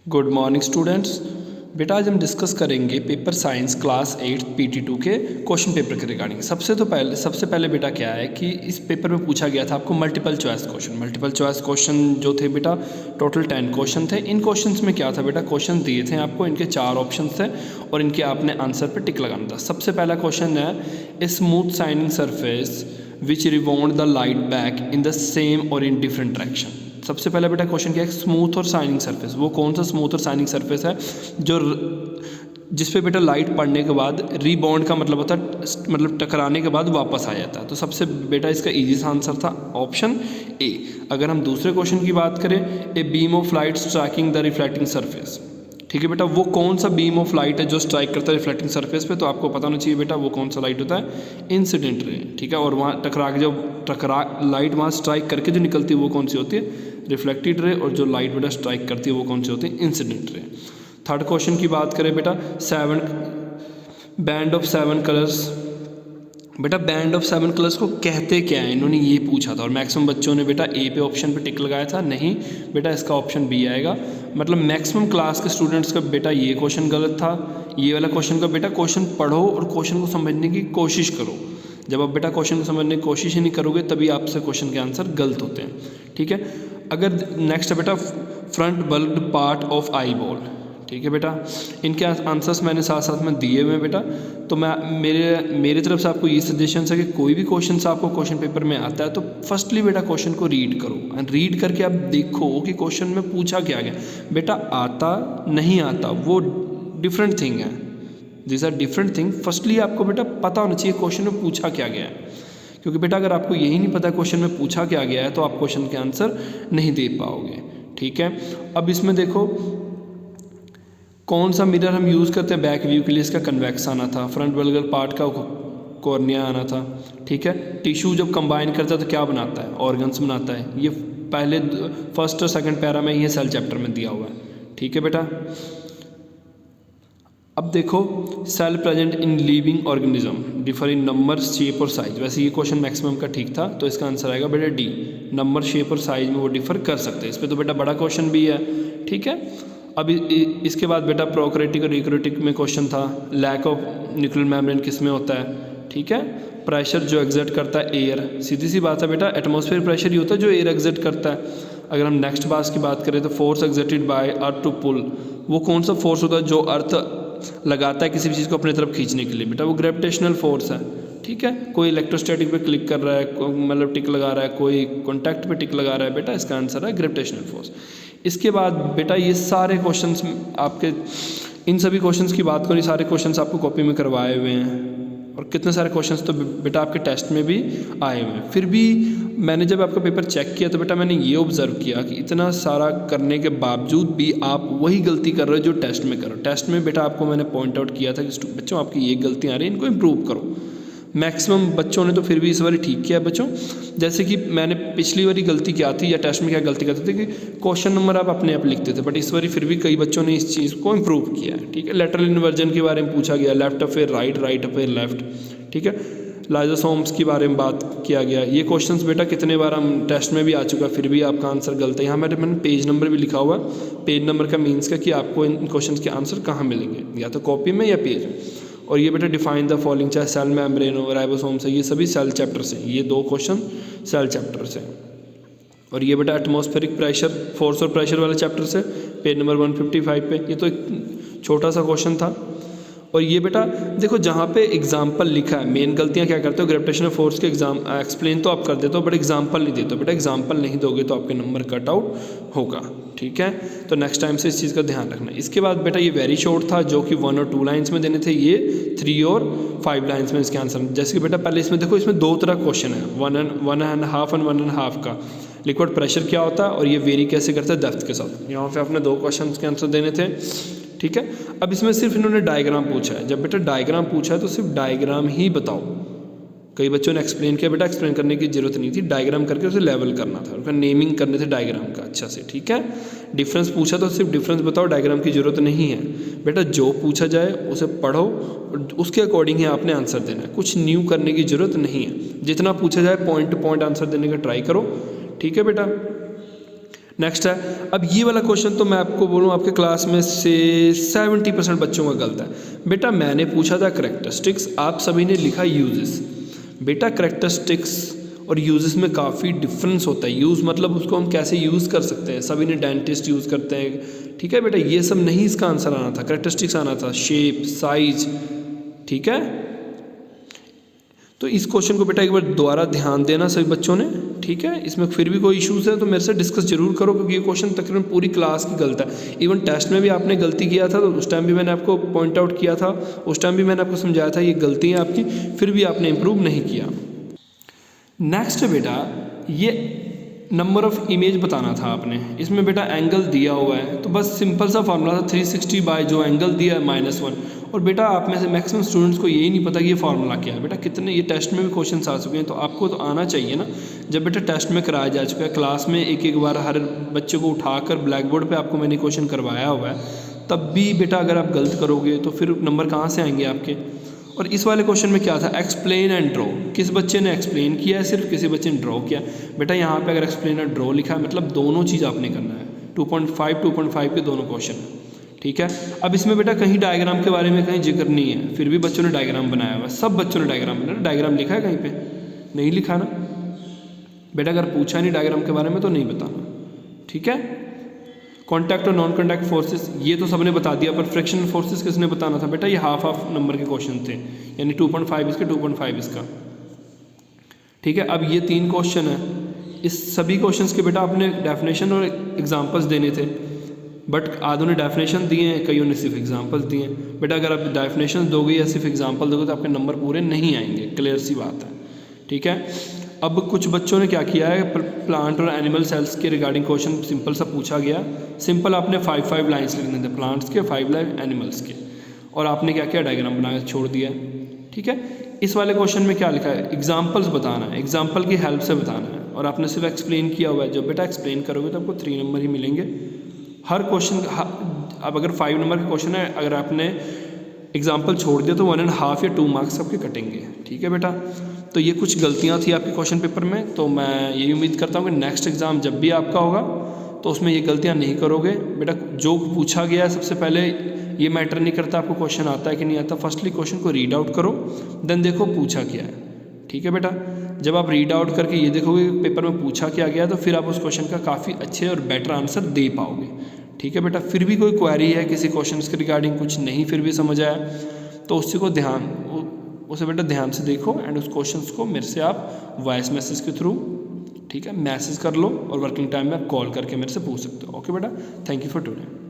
Good morning students. बेटा आज हम डिस्कस करेंगे पेपर साइंस क्लास 8 PT2 के क्वेश्चन पेपर के रिगार्डिंग। सबसे पहले बेटा क्या है कि इस पेपर में पूछा गया था आपको मल्टीपल चॉइस क्वेश्चन जो थे बेटा टोटल 10 क्वेश्चन थे। इन क्वेश्चंस में क्या था बेटा, क्वेश्चन दिए थे आपको, इनके 4 ऑप्शन थे और इनके आपने आंसर पर टिक लगाना था। सबसे पहला क्वेश्चन है a smooth shining surface which rebound the light back in the same और इन डिफरेंट डायरेक्शन। सबसे पहला बेटा क्वेश्चन क्या है, स्मूथ और शाइनिंग सरफेस। वो कौन सा स्मूथ और शाइनिंग सरफेस है जो जिस पे बेटा लाइट पड़ने के बाद रीबाउंड का मतलब होता है, मतलब टकराने के बाद वापस आ जाता है। तो सबसे बेटा इसका इजी सा आंसर था ऑप्शन ए। अगर हम दूसरे क्वेश्चन की बात करें, a beam of light striking the reflecting surface. ठीक है बेटा, वो कौन सा बीम ऑफ लाइट है जो स्ट्राइक करता है रिफ्लेक्टिंग सरफेस पे, तो आपको पता होना चाहिए बेटा वो कौन सा लाइट होता है, इंसिडेंट रे। ठीक है, और वहाँ टकरा लाइट वहाँ स्ट्राइक करके जो निकलती है वो कौन सी होती है, रिफ्लेक्टेड रे, और जो लाइट बेटा स्ट्राइक करती है वो कौन सी होती है, इंसिडेंट रे। थर्ड क्वेश्चन की बात करें बेटा, बैंड ऑफ 7 कलर्स। बेटा बैंड ऑफ 7 कलर्स को कहते क्या है, इन्होंने ये पूछा था और मैक्सिमम बच्चों ने बेटा ए पे ऑप्शन पे टिक लगाया था। नहीं बेटा, इसका ऑप्शन बी आएगा। मतलब मैक्सिमम क्लास के स्टूडेंट्स का बेटा ये क्वेश्चन गलत था। ये वाला क्वेश्चन का बेटा क्वेश्चन पढ़ो और क्वेश्चन को समझने की कोशिश करो। जब आप बेटा क्वेश्चन को समझने की कोशिश ही नहीं करोगे तभी आपसे क्वेश्चन के आंसर गलत होते हैं। ठीक है, अगर नेक्स्ट है बेटा front bulb part of eye ball. ठीक है बेटा, इनके आंसर्स मैंने साथ साथ में दिए हुए हैं बेटा। तो मैं मेरे तरफ से आपको ये सजेशन है कि कोई भी क्वेश्चन आपको क्वेश्चन पेपर में आता है तो फर्स्टली बेटा क्वेश्चन को रीड करो एंड रीड करके आप देखो कि क्वेश्चन में पूछा क्या गया। बेटा आता नहीं आता वो डिफरेंट थिंग है, this are different thing. Firstly आपको बेटा पता होना चाहिए क्वेश्चन में पूछा क्या गया है, क्योंकि बेटा अगर आपको यही नहीं पता क्वेश्चन में पूछा क्या गया है तो आप क्वेश्चन के आंसर नहीं दे पाओगे। ठीक है, अब इसमें देखो कौन सा मिरर हम यूज़ करते हैं बैक व्यू के लिए, इसका कन्वेक्स आना था, फ्रंट बल्गल पार्ट का कॉर्निया आना था। ठीक है, टिश्यू जब कंबाइन करता है तो क्या बनाता है, ऑर्गन्स बनाता है। ये पहले फर्स्ट और सेकंड पैरा में ये सेल चैप्टर में दिया हुआ है। ठीक है बेटा, अब देखो cell present in living organism differ in number shape और साइज। वैसे ये क्वेश्चन मैक्सिमम का ठीक था तो इसका आंसर आएगा बेटा डी, नंबर शेप और साइज में वो डिफर कर सकते हैं। इस पर तो बेटा बड़ा क्वेश्चन भी है। ठीक है, अब इसके बाद बेटा प्रोकैरियोटिक और यूकैरियोटिक में क्वेश्चन था, लैक ऑफ न्यूक्लियर मेम्ब्रेन किस में होता है। ठीक है, प्रेशर जो एग्जर्ट करता है एयर, सीधी सी बात है बेटा एटमॉस्फेयर प्रेशर ही होता है जो एयर एग्जर्ट करता है। अगर हम नेक्स्ट बात की बात करें तो force exerted by earth to pull, वो कौन सा फोर्स होता है जो अर्थ लगाता है किसी भी चीज़ को अपनी तरफ खींचने के लिए, बेटा वो ग्रेविटेशनल फोर्स है। ठीक है, कोई इलेक्ट्रोस्टैटिक पे क्लिक कर रहा है, मतलब टिक लगा रहा है, कोई कॉन्टैक्ट पे टिक लगा रहा है, बेटा इसका आंसर है ग्रेविटेशनल फोर्स। इसके बाद बेटा ये सारे क्वेश्चंस आपके, इन सभी क्वेश्चंस की बात करें, सारे क्वेश्चंस आपको कॉपी में करवाए हुए हैं और कितने सारे क्वेश्चंस तो बेटा आपके टेस्ट में भी आए हुए हैं। फिर भी मैंने जब आपका पेपर चेक किया तो बेटा मैंने ये ऑब्जर्व किया कि इतना सारा करने के बावजूद भी आप वही गलती कर रहे हो जो टेस्ट में करो। टेस्ट में बेटा आपको मैंने पॉइंट आउट किया था कि बच्चों आपकी ये गलतियाँ आ रही हैं, इनको इम्प्रूव करो। मैक्सिमम बच्चों ने तो फिर भी इस बार ठीक किया बच्चों। जैसे कि मैंने पिछली बारी गलती क्या थी या टेस्ट में क्या गलती करते थे कि क्वेश्चन नंबर आप अपने आप लिखते थे, बट इस बारी फिर भी कई बच्चों ने इस चीज़ को इम्प्रूव किया है। ठीक है, लेटरल इन्वर्जन के बारे में पूछा गया, left affair right, right affair left. ठीक है, लाइजोसोम्स के बारे में बात किया गया। ये क्वेश्चंस बेटा कितने बार हम टेस्ट में भी आ चुका, फिर भी आपका आंसर गलत है। यहाँ मैंने पेज नंबर भी लिखा हुआ है। पेज नंबर का मीन्स का कि आपको इन क्वेश्चंस के आंसर कहाँ मिलेंगे, या तो कॉपी में या पेज। और ये बेटा डिफाइन द फॉलोइंग, चाहे सेल मेम्ब्रेन हो, राइबोसोम से, ये सभी सेल चैप्टर से, ये 2 क्वेश्चन सेल चैप्टर से। और ये बेटा एटमॉस्फेरिक प्रेशर, फोर्स और प्रेशर वाले चैप्टर से, पेज नंबर 155 पे। ये तो एक छोटा सा क्वेश्चन था। और ये बेटा देखो जहाँ पे एग्जाम्पल लिखा है, मेन गलतियाँ क्या करते हो, ग्रेविटेशनल फोर्स के एक्सप्लेन तो आप कर देते हो बट एग्जाम्पल नहीं देते हो। बेटा एग्जाम्पल नहीं दोगे तो आपके नंबर कट आउट होगा। ठीक है, तो नेक्स्ट टाइम से इस चीज़ का ध्यान रखना। इसके बाद बेटा ये वेरी शॉर्ट था जो कि 1 और 2 लाइन्स में देने थे, ये 3 और 5 लाइन्स में इसके आंसर। जैसे कि बेटा पहले इसमें देखो, इसमें 2 तरह क्वेश्चन है, 1.5 और 1.5 का। लिक्विड प्रेशर क्या होता है और ये वेरी कैसे करता है डेप्थ के साथ। यहाँ पे आपने 2 क्वेश्चन के आंसर देने थे। ठीक है, अब इसमें सिर्फ इन्होंने डायग्राम पूछा है। जब बेटा डायग्राम पूछा है तो सिर्फ डायग्राम ही बताओ। कई बच्चों ने एक्सप्लेन किया, बेटा एक्सप्लेन करने की जरूरत नहीं थी, डायग्राम करके उसे लेवल करना था, उसका नेमिंग करने थे डायग्राम का अच्छा से। ठीक है, डिफरेंस पूछा तो सिर्फ डिफरेंस बताओ, डायग्राम की जरूरत नहीं है। बेटा जो पूछा जाए उसे पढ़ो और उसके अकॉर्डिंग ही आपने आंसर देना है, कुछ न्यू करने की जरूरत नहीं है। जितना पूछा जाए पॉइंट टू पॉइंट आंसर देने का ट्राई करो। ठीक है बेटा, नेक्स्ट है, अब ये वाला क्वेश्चन तो मैं आपको बोलूँ आपके क्लास में से 70% बच्चों का गलत है। बेटा मैंने पूछा था करेक्टरिस्टिक्स, आप सभी ने लिखा यूजेस। बेटा करेक्टरिस्टिक्स और यूजेस में काफ़ी डिफरेंस होता है। यूज़ मतलब उसको हम कैसे यूज़ कर सकते हैं, सभी ने डेंटिस्ट यूज़ करते हैं, ठीक है बेटा, ये सब नहीं इसका आंसर आना था। करेक्टरिस्टिक्स आना था, शेप, साइज, ठीक है। तो इस क्वेश्चन को बेटा एक बार दोबारा ध्यान देना सभी बच्चों ने, ठीक है। इसमें फिर भी कोई इश्यूज़ है तो मेरे से डिस्कस जरूर करो, क्योंकि ये क्वेश्चन तकरीबन पूरी क्लास की गलत है। इवन टेस्ट में भी आपने गलती किया था तो उस टाइम भी मैंने आपको पॉइंट आउट किया था, उस टाइम भी मैंने आपको समझाया था ये गलती है आपकी, फिर भी आपने इम्प्रूव नहीं किया। नेक्स्ट बेटा ये नंबर ऑफ इमेज बताना था आपने। इसमें बेटा एंगल दिया हुआ है तो बस सिंपल सा फार्मूला था 360 बाय जो एंगल दिया है -1। और बेटा आप में से मैक्सिमम स्टूडेंट्स को यही नहीं पता कि ये फार्मूला क्या है। बेटा कितने ये टेस्ट में भी क्वेश्चन आ चुके हैं, तो आपको तो आना चाहिए ना। जब बेटा टेस्ट में कराया जा चुका है, क्लास में एक एक बार हर बच्चे को उठाकर ब्लैक बोर्ड पर आपको मैंने क्वेश्चन करवाया हुआ है, तब भी बेटा अगर आप गलत करोगे तो फिर नंबर कहाँ से आएंगे आपके। और इस वाले क्वेश्चन में क्या था, एक्सप्लेन एंड ड्रॉ। किस बच्चे ने एक्सप्लेन किया है, सिर्फ किसी बच्चे ने ड्रॉ किया। बेटा यहाँ पे अगर एक्सप्लेन और ड्रॉ लिखा है मतलब दोनों चीज़ आपने करना है। 2.5 के दोनों क्वेश्चन है, ठीक है। अब इसमें बेटा कहीं डायग्राम के बारे में कहीं जिक्र नहीं है, फिर भी बच्चों ने डायग्राम बनाया हुआ है। सब बच्चों ने डायग्राम बनाया। डायग्राम लिखा है कहीं पर, नहीं लिखा ना बेटा। अगर पूछा नहीं डायग्राम के बारे में तो नहीं बताना, ठीक है। कॉन्टैक्ट और नॉन कॉन्टैक्ट फोर्सेस ये तो सबने बता दिया, पर फ्रिक्शन फोर्सेस किसने बताना था बेटा। ये हाफ नंबर के क्वेश्चन थे, यानी 2.5 इसके 2.5 इसका, ठीक है। अब ये 3 क्वेश्चन है, इस सभी क्वेश्चंस के बेटा आपने डेफिनेशन और एग्जांपल्स देने थे, बट आधों ने डेफिनेशन दिए हैं, कईयों ने सिर्फ एग्जांपल्स दिए हैं। बेटा अगर आप डेफिनेशन दोगे या सिर्फ एग्जांपल दोगे तो आपके नंबर पूरे नहीं आएंगे, क्लियर सी बात है, ठीक है। अब कुछ बच्चों ने क्या किया है, प्लांट और एनिमल सेल्स के रिगार्डिंग क्वेश्चन सिंपल सा पूछा गया। सिंपल आपने 5 लाइन्स लिखने थे, प्लांट्स के 5 लाइन एनिमल्स के, और आपने क्या किया, डायग्राम बना के छोड़ दिया, ठीक है। इस वाले क्वेश्चन में क्या लिखा है, एग्जाम्पल्स बताना है, एग्जाम्पल की हेल्प से बताना है, और आपने सिर्फ एक्सप्लेन किया हुआ है। जब बेटा एक्सप्लेन करोगे तो आपको 3 नंबर ही मिलेंगे हर क्वेश्चन। अब अगर 5 नंबर का क्वेश्चन है, अगर आपने एग्जाम्पल छोड़ दिया तो 1.5 या 2 मार्क्स आपके कटेंगे, ठीक है बेटा। तो ये कुछ गलतियाँ थी आपके क्वेश्चन पेपर में, तो मैं यही उम्मीद करता हूँ कि नेक्स्ट एग्ज़ाम जब भी आपका होगा तो उसमें ये गलतियाँ नहीं करोगे। बेटा जो पूछा गया है सबसे पहले ये मैटर नहीं करता आपको क्वेश्चन आता है कि नहीं आता। फर्स्टली क्वेश्चन को रीड आउट करो, देन देखो पूछा क्या है, ठीक है बेटा। जब आप रीड आउट करके ये देखोगे पेपर में पूछा क्या गया, तो फिर आप उस क्वेश्चन का काफ़ी अच्छे और बेटर आंसर दे पाओगे, ठीक है बेटा। फिर भी कोई क्वेरी है किसी क्वेश्चन के रिगार्डिंग, कुछ नहीं फिर भी समझ आया, तो उसी को उसे बेटा ध्यान से देखो, एंड उस क्वेश्चंस को मेरे से आप वॉइस मैसेज के थ्रू, ठीक है, मैसेज कर लो, और वर्किंग टाइम में आप कॉल करके मेरे से पूछ सकते हो। ओके बेटा, थैंक यू फॉर टुडे।